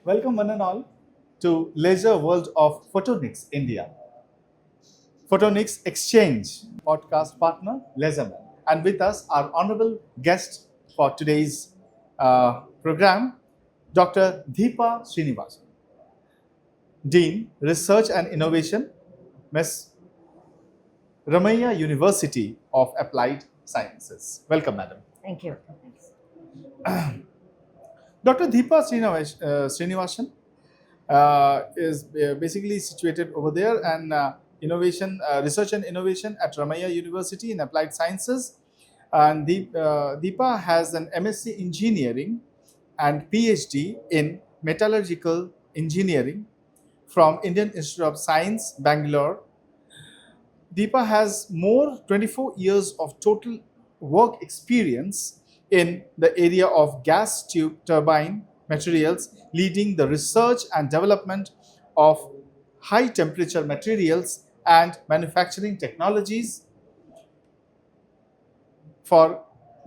Welcome one and all to Leisure World of Photonics India. Photonics Exchange podcast partner Leisure. And with us, our honorable guest for today's program, Dr. Dheepa Srinivasan, Dean, Research and Innovation, Ms. Ramaiah University of Applied Sciences. Welcome, madam. Thank you. Dr. Dheepa Srinivasan is basically situated over there and research and innovation at Ramaiah University in Applied Sciences. And Deepa has an MSc Engineering and PhD in Metallurgical Engineering from Indian Institute of Science, Bangalore. Deepa has more 24 years of total work experience in the area of gas tube turbine materials, leading the research and development of high temperature materials and manufacturing technologies for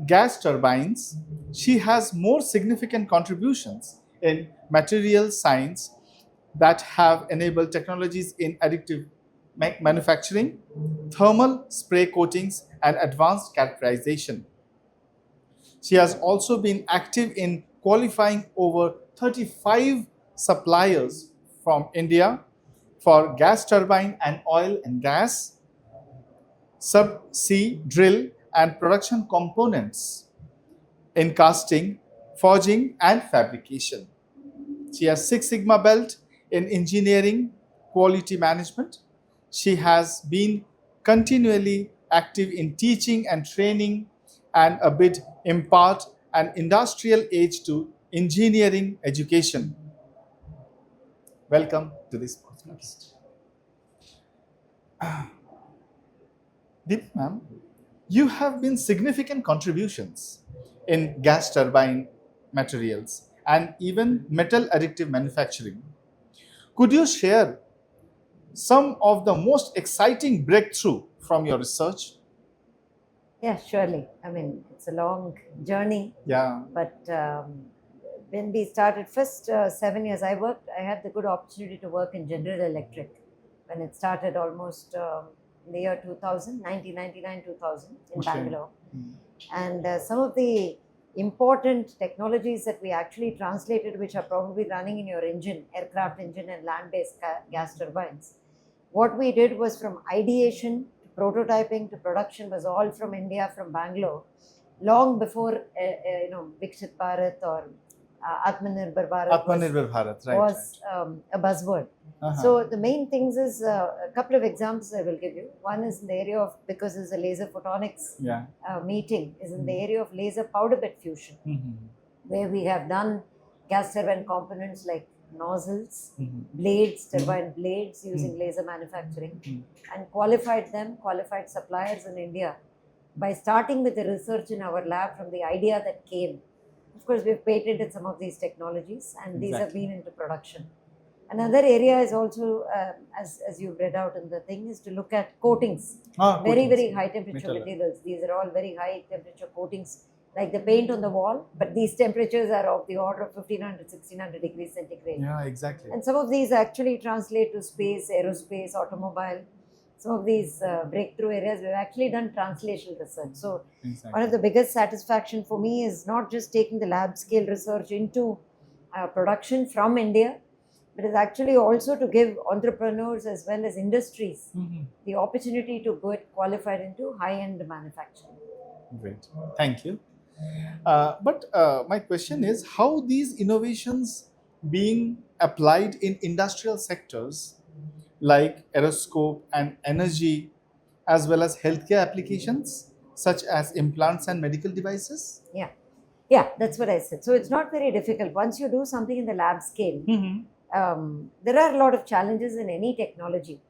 gas turbines. She has more significant contributions in material science that have enabled technologies in additive manufacturing, thermal spray coatings, and advanced characterization. She has also been active in qualifying over 35 suppliers from India for gas turbine and oil and gas, subsea drill and production components in casting, forging, and fabrication. She has Six Sigma belt in engineering quality management. She has been continually active in teaching and training and a bit impart an industrial age to engineering education. Welcome to this podcast. Deep ma'am, you have been significant contributions in gas turbine materials and even metal additive manufacturing. Could you share some of the most exciting breakthrough from your research? Yeah, surely. I mean, it's a long journey, Yeah. but when we started first 7 years, I had the good opportunity to work in General Electric when it started almost in the year 2000, 1999, 2000 in Okay. Bangalore. Mm. And some of the important technologies that we actually translated, which are probably running in your engine, aircraft engine and land-based gas turbines. What we did was from ideation to prototyping to production was all from India, from Bangalore, long before Viksit Bharat or Atmanirbhar Bharat Atmanirbhar Bharat, right? was a buzzword. Uh-huh. So the main things is a couple of examples I will give you. One is in the area of, because it's a laser photonics Yeah. meeting, is in the area of laser powder bed fusion, where we have done gas turbine components like nozzles, blades, turbine blades using laser manufacturing, and qualified suppliers in India by starting with the research in our lab from the idea that came. Of course, we've patented some of these technologies and these have been into production. Another area is also, as you've read out in the thing, is to look at coatings. Very high temperature materials. These are all very high temperature coatings, like the paint on the wall, but these temperatures are of the order of 1500, 1600 degrees centigrade. Yeah, exactly. And some of these actually translate to space, aerospace, automobile. Some of these breakthrough areas, we've actually done translational research. So one of the biggest satisfaction for me is not just taking the lab scale research into production from India, but is actually also to give entrepreneurs as well as industries the opportunity to get qualified into high-end manufacturing. Great. Thank you. But my question is how these innovations being applied in industrial sectors like aeroscope and energy, as well as healthcare applications such as implants and medical devices? Yeah, that's what I said. So it's not very difficult. Once you do something in the lab scale, there are a lot of challenges in any technology.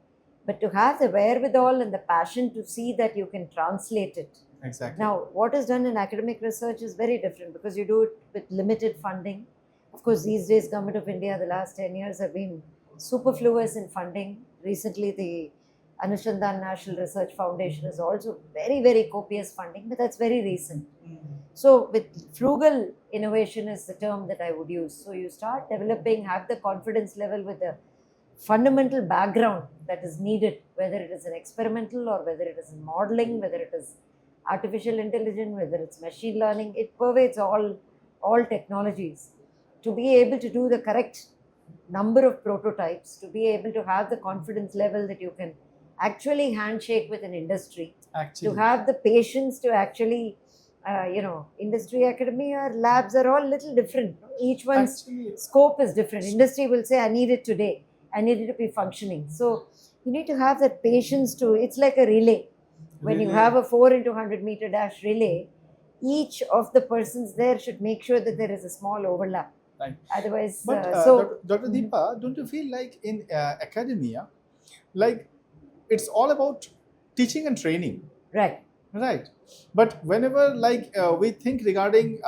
But to have the wherewithal and the passion to see that you can translate it. Exactly. Now, what is done in academic research is very different because you do it with limited funding. Of course, these days, Government of India, the last 10 years have been superfluous in funding. Recently, the Anushandhan National Research Foundation is also very copious funding, but that's very recent. So with frugal innovation is the term that I would use. So you start developing, have the confidence level with the fundamental background that is needed, whether it is an experimental or whether it is in modeling, whether it is artificial intelligence, whether it's machine learning. It pervades all technologies. To be able to do the correct number of prototypes, to be able to have the confidence level that you can actually handshake with an industry, Actually, to have the patience to actually, industry, academia, labs are all little different. Each one's actually, scope is different. Industry will say, I need it today, I need it to be functioning. So you need to have that patience to, it's like a relay. When you Relay. have a 4 into 100-meter dash relay, each of the persons there should make sure that there is a small overlap. Right. Otherwise, But Dr. Mhm. Deepa, don't you feel like in academia, like it's all about teaching and training, Right, right? But whenever like we think regarding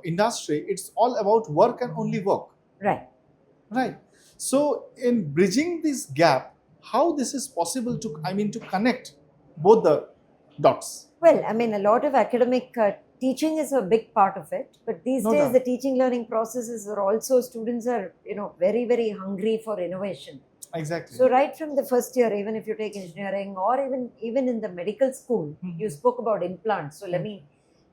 industry, it's all about work and only work, right. right? So in bridging this gap, how this is possible to, I mean, to connect both the dots? Well, I mean, a lot of academic teaching is a big part of it, but these No days the doubt. teaching learning processes are also, students are, very, very hungry for innovation. Exactly. So right from the first year, even if you take engineering or even in the medical school, Mhm. you spoke about implants. So let me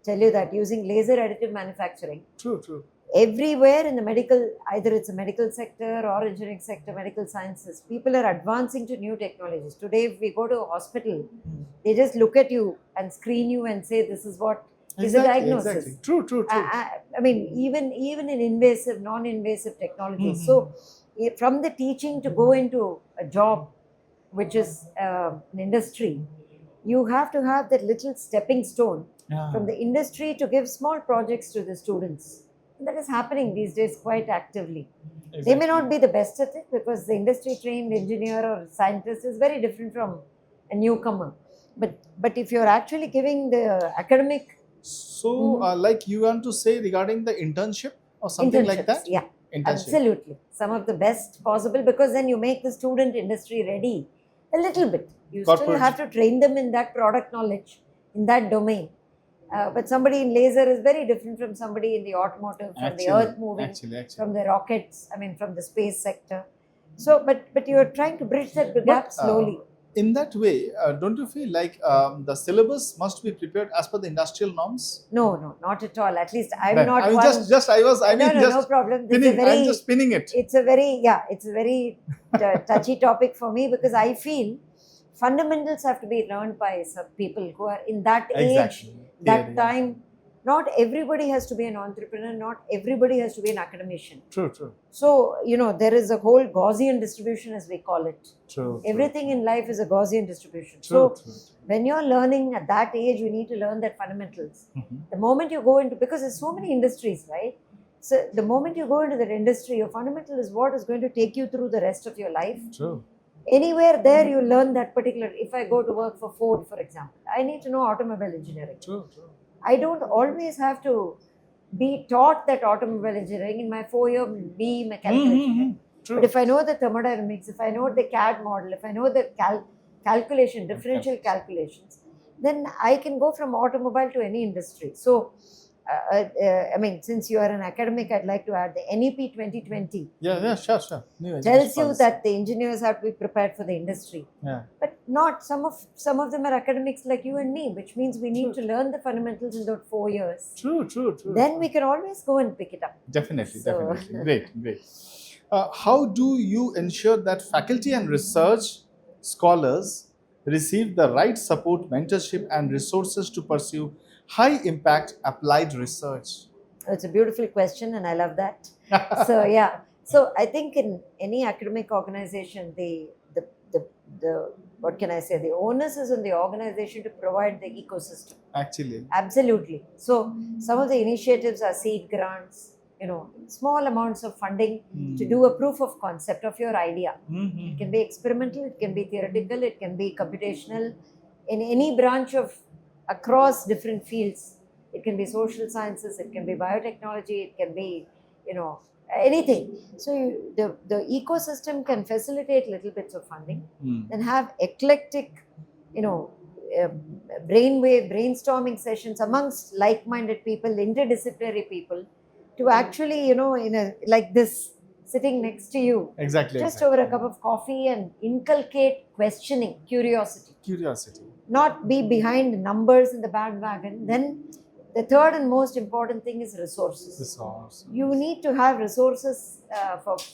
tell you that using laser additive manufacturing, True, true. everywhere in the medical, either it's a medical sector or engineering sector, medical sciences, people are advancing to new technologies. Today, if we go to a hospital, they just look at you and screen you and say this is what is a Exactly, diagnosis. exactly. True, true, true. I mean, even in invasive, non-invasive technologies. Mhm. So from the teaching to go into a job, which is an industry, you have to have that little stepping stone Yeah. from the industry to give small projects to the students. And that is happening these days quite actively. They may not be the best at it because the industry trained engineer or scientist is very different from a newcomer. But if you're actually giving the academic So, like you want to say regarding the internship or something like internships, that? yeah, Internship. absolutely. Some of the best possible, because then you make the student industry ready a little bit. You still Corporate. have to train them in that product knowledge, in that domain. But somebody in laser is very different from somebody in the automotive, from the earth moving, Actually. from the rockets, I mean, from the space sector. So, but you're trying to bridge that gap slowly. In that way, don't you feel like the syllabus must be prepared as per the industrial norms? No, not at all. At least I'm Then, not I mean, one. I No, mean, no, just no problem. This is a pinning. I'm very, just pinning it. it's a very, yeah, it's a very touchy topic for me because I feel fundamentals have to be learned by some people who are in that age, Exactly. that Theory. time. Not everybody has to be an entrepreneur, not everybody has to be an academician. True, true, So, there is a whole Gaussian distribution, as we call it. true. Everything in life is a Gaussian distribution. True, So, true. when you're learning at that age, you need to learn that fundamentals. Mhm. The moment you go into, because there's so many industries, right? So, the moment you go into that industry, your fundamental is what is going to take you through the rest of your life. True. Anywhere there, you learn that particular. If I go to work for Ford, for example, I need to know automobile engineering. True, true. I don't always have to be taught that automobile engineering in my 4-year BE mechanical engineering. True. But if I know the thermodynamics, if I know the CAD model, if I know the calculation, differential calculations, then I can go from automobile to any industry. So, I mean, since you are an academic, I'd like to add the NEP 2020 Yeah, sure. New tells education you policy. that the engineers have to be prepared for the industry. Yeah. But not some of them are academics like you and me, which means we need to learn the fundamentals in those 4 years. True. Then we can always go and pick it up. Definitely, So- definitely. Great. How do you ensure that faculty and research scholars receive the right support, mentorship, and resources to pursue high impact applied research? It's a beautiful question, and I love that. So yeah, so I think in any academic organization, the what can I say? The onus is on the organization to provide the ecosystem. Actually. Absolutely. So some of the initiatives are seed grants, small amounts of funding to do a proof of concept of your idea. It can be experimental, it can be theoretical, it can be computational, in any branch of across different fields. It can be social sciences, it can be biotechnology, it can be, anything. So the ecosystem can facilitate little bits of funding and have eclectic, brainwave brainstorming sessions amongst like-minded people, interdisciplinary people, to actually, in a like this, sitting next to you, Exactly. just exactly. over a cup of coffee and inculcate questioning, curiosity, Curiosity. not be behind numbers in the bandwagon. Then the third and most important thing is resources. Resource. You need to have resources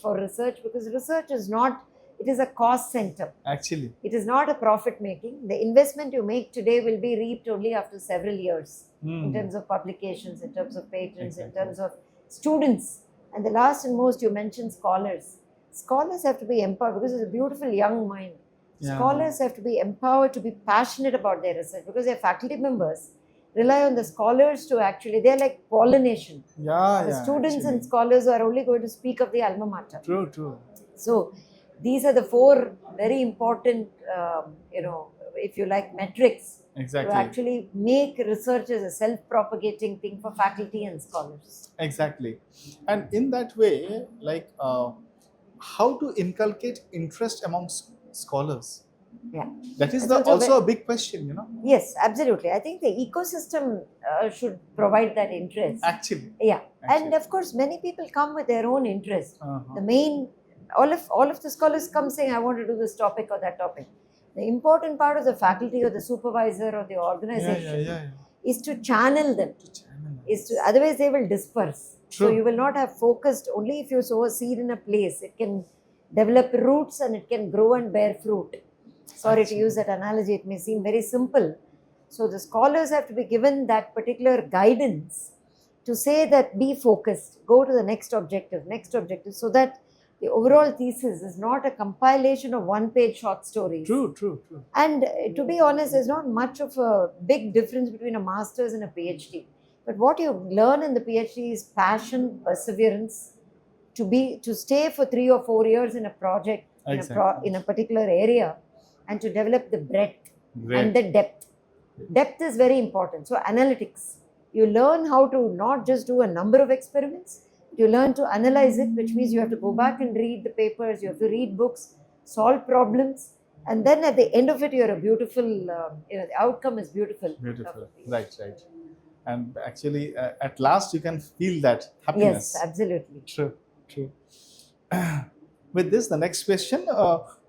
for research, because research is not, it is a cost center. Actually. It is not a profit making. The investment you make today will be reaped only after several years in terms of publications, in terms of patents, in Exactly. terms of students. And the last and most, you mentioned scholars. Scholars have to be empowered, because it's a beautiful young mind. Yeah. Scholars have to be empowered to be passionate about their research, because their faculty members rely on the scholars to actually, they're like pollination. Yeah. The yeah. students actually. and scholars are only going to speak of the alma mater. True. True. So these are the four very important, if you like, metrics Exactly. to actually make research as a self-propagating thing for faculty and scholars. Exactly. And in that way, like how to inculcate interest amongst scholars? Yeah. That is That's also a very- big question, you know. Yes, absolutely. I think the ecosystem should provide that interest. Actually. Yeah. Actually. And of course, many people come with their own interest. Uh-huh. The main, all of the scholars come saying, I want to do this topic or that topic. The important part of the faculty or the supervisor or the organization is to channel them. Otherwise they will disperse. True. So you will not have focused. Only if you sow a seed in a place, it can develop roots and it can grow and bear fruit. Sorry to use that analogy, it may seem very simple. So the scholars have to be given that particular guidance to say that be focused, go to the next objective, so that the overall thesis is not a compilation of one-page short stories. True, true, true. And to be honest, there's not much of a big difference between a master's and a PhD. But what you learn in the PhD is passion, perseverance, to stay for 3 or 4 years in a project, in a particular area, and to develop the breadth and the depth. Depth is very important. So analytics, you learn how to not just do a number of experiments, you learn to analyze it, which means you have to go back and read the papers, you have to read books, solve problems, and then at the end of it, you're a beautiful, the outcome is beautiful. Beautiful. Right. And actually, at last, you can feel that happiness. Yes, absolutely. True. With this, the next question,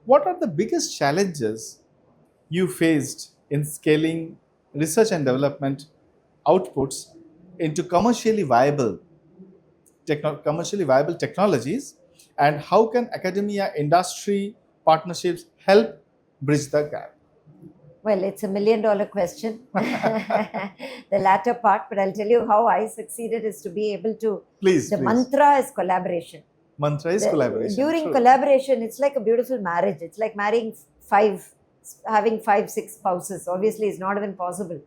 what are the biggest challenges you faced in scaling research and development outputs into commercially viable technologies, and how can academia industry partnerships help bridge the gap? Well, it's $1 million question, the latter part, but I'll tell you how I succeeded is to be able to. Please. Mantra is collaboration. Collaboration. During True. collaboration, it's like a beautiful marriage. It's like having 5-6 spouses. Obviously, it's not even possible.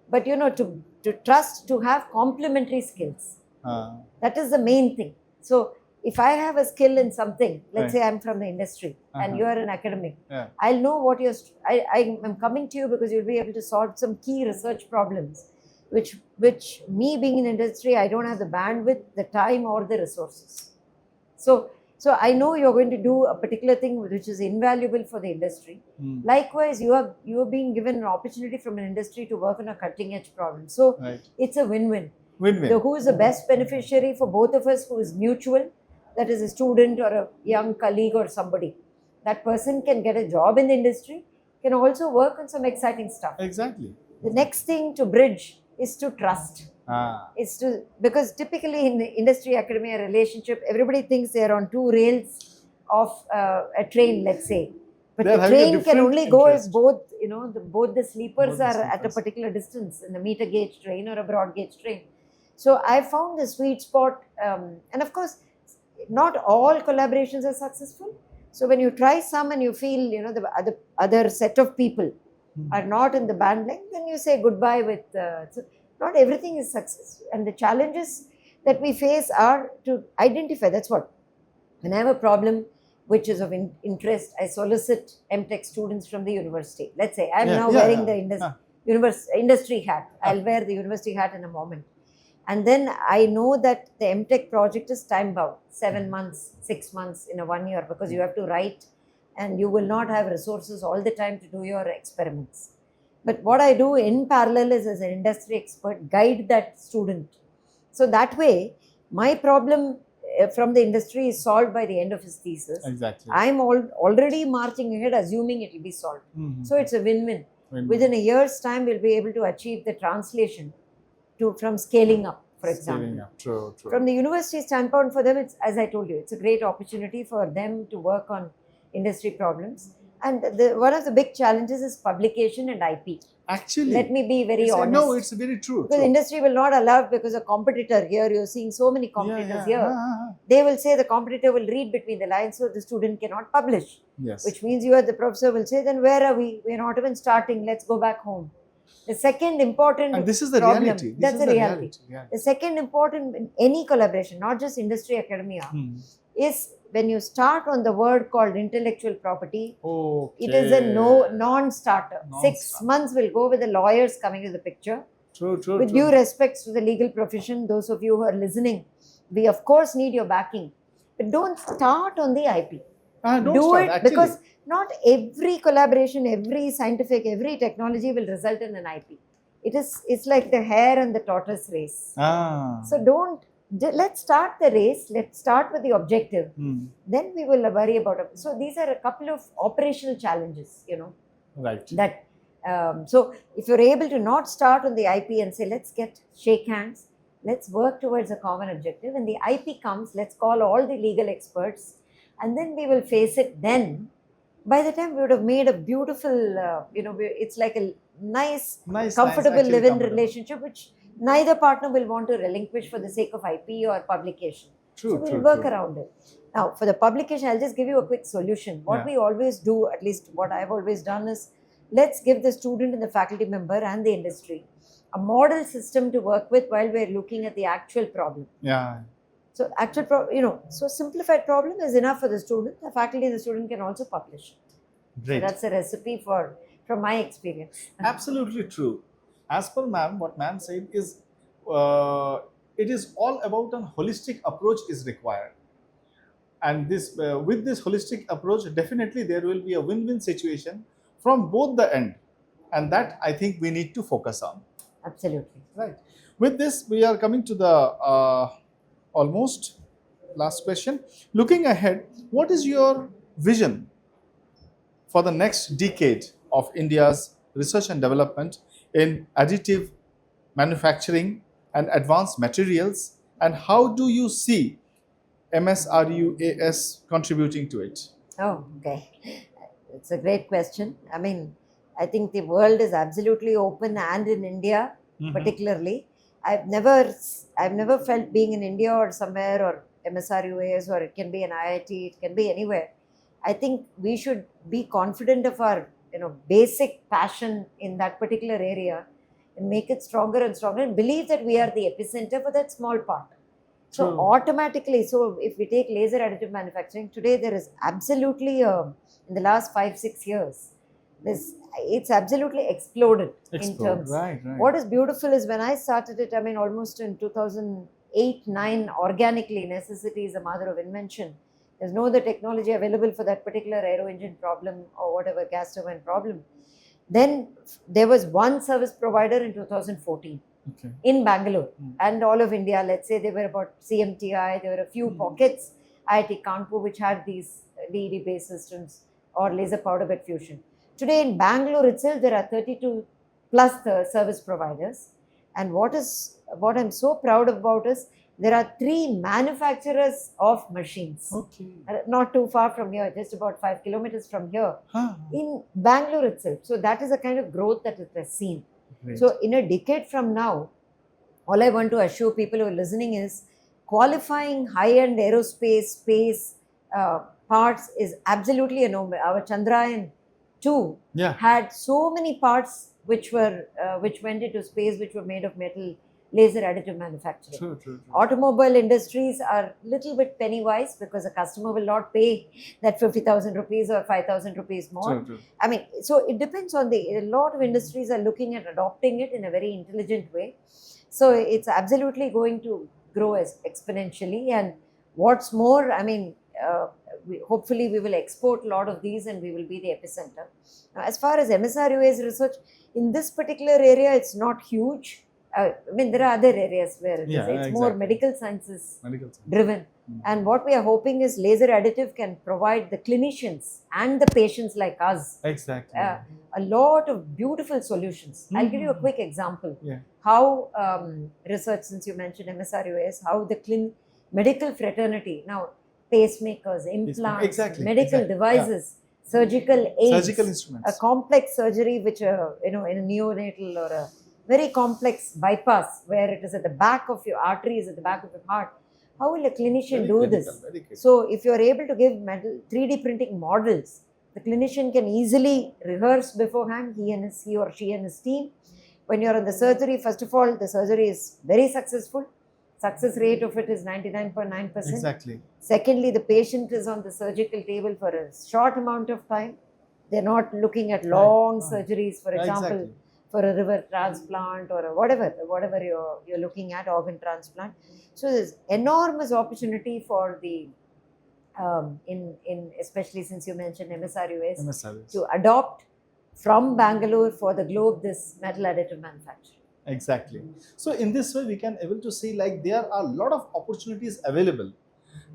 But to trust, to have complementary skills. That is the main thing. So if I have a skill in something, let's say I'm from the industry and you are an academic, I'll know what I am coming to you because you'll be able to solve some key research problems, which me being in industry, I don't have the bandwidth, the time or the resources. So I know you're going to do a particular thing which is invaluable for the industry. Likewise, you are being given an opportunity from an industry to work on a cutting edge problem. So it's a win-win. Who is the best beneficiary for both of us, who is mutual, that is a student or a young colleague or somebody. That person can get a job in the industry, can also work on some exciting stuff. Exactly. The next thing to bridge is to trust. Because typically in the industry academia relationship, everybody thinks they're on 2 rails of a train, let's say. But the train can only go if both the sleepers are at a particular distance in the meter gauge train or a broad gauge train. So I found the sweet spot, and of course, not all collaborations are successful. So when you try some and you feel, the other set of people are not in the band length, then you say goodbye with. So not everything is success, and the challenges that we face are to identify. That's what. When I have a problem which is of interest, I solicit MTech students from the university. Let's say I'm now wearing the industry hat. I'll wear the university hat in a moment. And then I know that the MTech project is time bound, 7 months, 6 months, in a 1 year, because you have to write and you will not have resources all the time to do your experiments. But what I do in parallel is, as an industry expert, guide that student. So that way, my problem from the industry is solved by the end of his thesis. Exactly. I'm already marching ahead, assuming it will be solved. So it's a win-win. Win-win. Within a year's time, we'll be able to achieve the translation from scaling up, for example. Scaling up. True, true. From the university standpoint, for them, it's, as I told you, it's a great opportunity for them to work on industry problems. And one of the big challenges is publication and IP. Actually, Let me be very honest. No, it's very true. Because industry will not allow, because a competitor here, you're seeing so many competitors here, they will say the competitor will read between the lines, so the student cannot publish. Yes. Which means you as the professor will say, then where are we? We're not even starting, let's go back home. The second important and this is the problem, reality. That's the reality. The second important in any collaboration, not just industry academia, is when you start on the word called intellectual property, it is a non-starter. 6 months will go with the lawyers coming to the picture. True, true. With due respects to the legal profession, those of you who are listening, we of course need your backing. But don't start on the IP. Do it because not every collaboration, every scientific, every technology will result in an IP. It's like the hare and the tortoise race. So let's start the race. Let's start with the objective. Then we will worry about it. So these are a couple of operational challenges, Right. That so if you're able to not start on the IP and say, let's shake hands, let's work towards a common objective. When the IP comes, let's call all the legal experts, and then we will face it. Then, by the time we would have made a beautiful, it's like a nice comfortable live-in relationship, which neither partner will want to relinquish for the sake of IP or publication. True, so we'll work around it. Now, for the publication, I'll just give you a quick solution. What we always do, at least what I've always done, is let's give the student and the faculty member and the industry a model system to work with while we're looking at the actual problem. So so simplified problem is enough for the student. The faculty and the student can also publish it. Great. So that's a recipe from my experience. Absolutely true. As per ma'am, what ma'am said is, it is all about a holistic approach is required. And this, with this holistic approach, definitely there will be a win-win situation from both the end. And that I think we need to focus on. Absolutely. Right. With this, we are coming to the almost last question. Looking ahead, what is your vision for the next decade of India's research and development in additive manufacturing and advanced materials, and how do you see MSRUAS contributing to it? Oh, okay. It's a great question. I mean, I think the world is absolutely open, and in India particularly. I've never felt being in India or somewhere, or MSRUAS, or it can be an IIT, it can be anywhere. I think we should be confident of our basic passion in that particular area and make it stronger and stronger, and believe that we are the epicenter for that small part. So automatically, if we take laser additive manufacturing, today there is absolutely, in the last 5-6 years, it's absolutely exploded in terms. Right. What is beautiful is when I started it, I mean, almost in 2008-9, organically, necessity is the mother of invention. There's no other technology available for that particular aero engine problem or whatever gas turbine problem. Then there was one service provider in 2014 in Bangalore and all of India. Let's say there were about CMTI, there were a few pockets, IIT Kanpur, which had these DED based systems or laser powder bed fusion. Today in Bangalore itself, there are 32 plus service providers. And what I'm so proud about is there are 3 manufacturers of machines. Not too far from here, just about 5 kilometers from here, in Bangalore itself. So that is the kind of growth that it has seen. Great. So in a decade from now, all I want to assure people who are listening is qualifying high-end aerospace, space parts is absolutely a no-brainer. Our Chandrayaan 2 had so many parts which went into space, which were made of metal, laser additive manufacturing. True. Automobile industries are little bit penny wise because the customer will not pay that 50,000 rupees or 5,000 rupees more. True. I mean, so it depends on a lot of industries are looking at adopting it in a very intelligent way. So it's absolutely going to grow exponentially. And what's more, I mean, hopefully we will export a lot of these and we will be the epicenter. Now, as far as MSRUA's research, in this particular area, it's not huge. I mean, there are other areas where it's more exactly. medical sciences Medical science. driven. And what we are hoping is laser additive can provide the clinicians and the patients like us Exactly. a lot of beautiful solutions. I'll give you a quick example. Yeah. How research, since you mentioned MSRUS, how the medical fraternity now, pacemakers, implants, Exactly. medical devices, surgical aids, Surgical a instruments. complex surgery which in a neonatal or a very complex bypass where it is at the back of your arteries, at the back of your heart. How will a clinician Very do critical, this? very critical. So if you are able to give 3D printing models, the clinician can easily rehearse beforehand, he or she and his team. When you're on the surgery, first of all, the surgery is very successful. Success rate of it is 99.9%. Exactly. Secondly, the patient is on the surgical table for a short amount of time. They're not looking at long surgeries, for example, Exactly. for a liver transplant or a whatever you're looking at, organ transplant. So there's enormous opportunity for the in especially since you mentioned MSRUS, MSRUS. to adopt from Bangalore for the globe this metal additive manufacturing. Exactly. So in this way, we can able to see like there are a lot of opportunities available.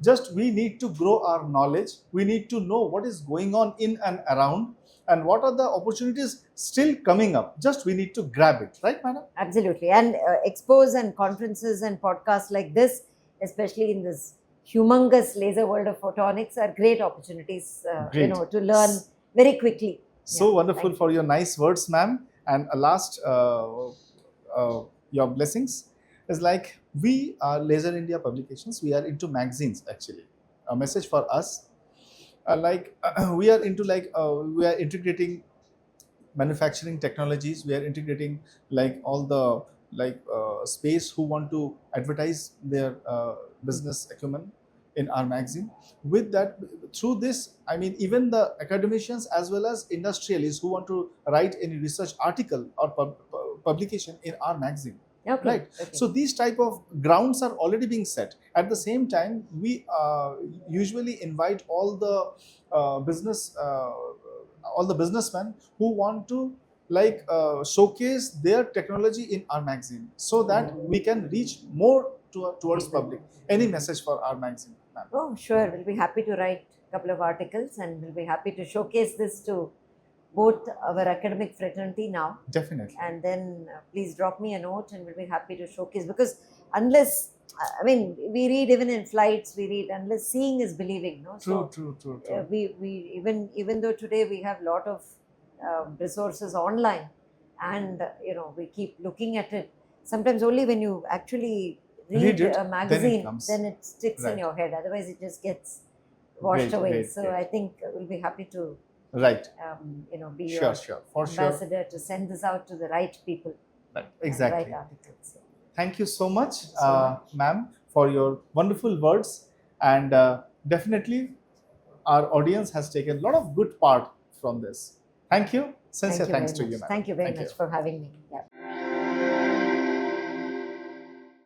Just we need to grow our knowledge. We need to know what is going on in and around, and what are the opportunities still coming up. Just we need to grab it, right, madam? Absolutely. And expos and conferences and podcasts like this, especially in this humongous laser world of photonics, are great opportunities Great. To learn very quickly. So wonderful for your nice words, ma'am. And a last, your blessings is like we are Laser India Publications. We are into magazines actually. A message for us, we are into we are integrating manufacturing technologies. We are integrating like all the space who want to advertise their business acumen in our magazine. With that, through this, I mean, even the academicians as well as industrialists who want to write any research article or publication in our magazine. Okay. Right. Okay. So these type of grounds are already being set. At the same time, we usually invite all the businessmen who want to showcase their technology in our magazine, so that we can reach more towards public. Any message for our magazine, ma'am? Oh, sure. We'll be happy to write a couple of articles and we'll be happy to showcase this to both our academic fraternity now. Definitely. And then please drop me a note and we'll be happy to showcase, because unless, I mean, we read even in flights, we read, unless seeing is believing. No? True. We even though today we have a lot of resources online and, we keep looking at it, sometimes only when you actually read it, a magazine, then it sticks in Right. your head. Otherwise, it just gets washed away. Great, So great. I think we'll be happy to, Right. be Sure, your sure. For sure. ambassador to send this out to the right people. Right. and Exactly. write articles. Thank you so much, so ma'am, for your wonderful words. And definitely, our audience has taken a lot of good part from this. Thank you. Sincere Thank you thanks very to much. you, ma'am. Thank you very Thank much for having me. Yeah.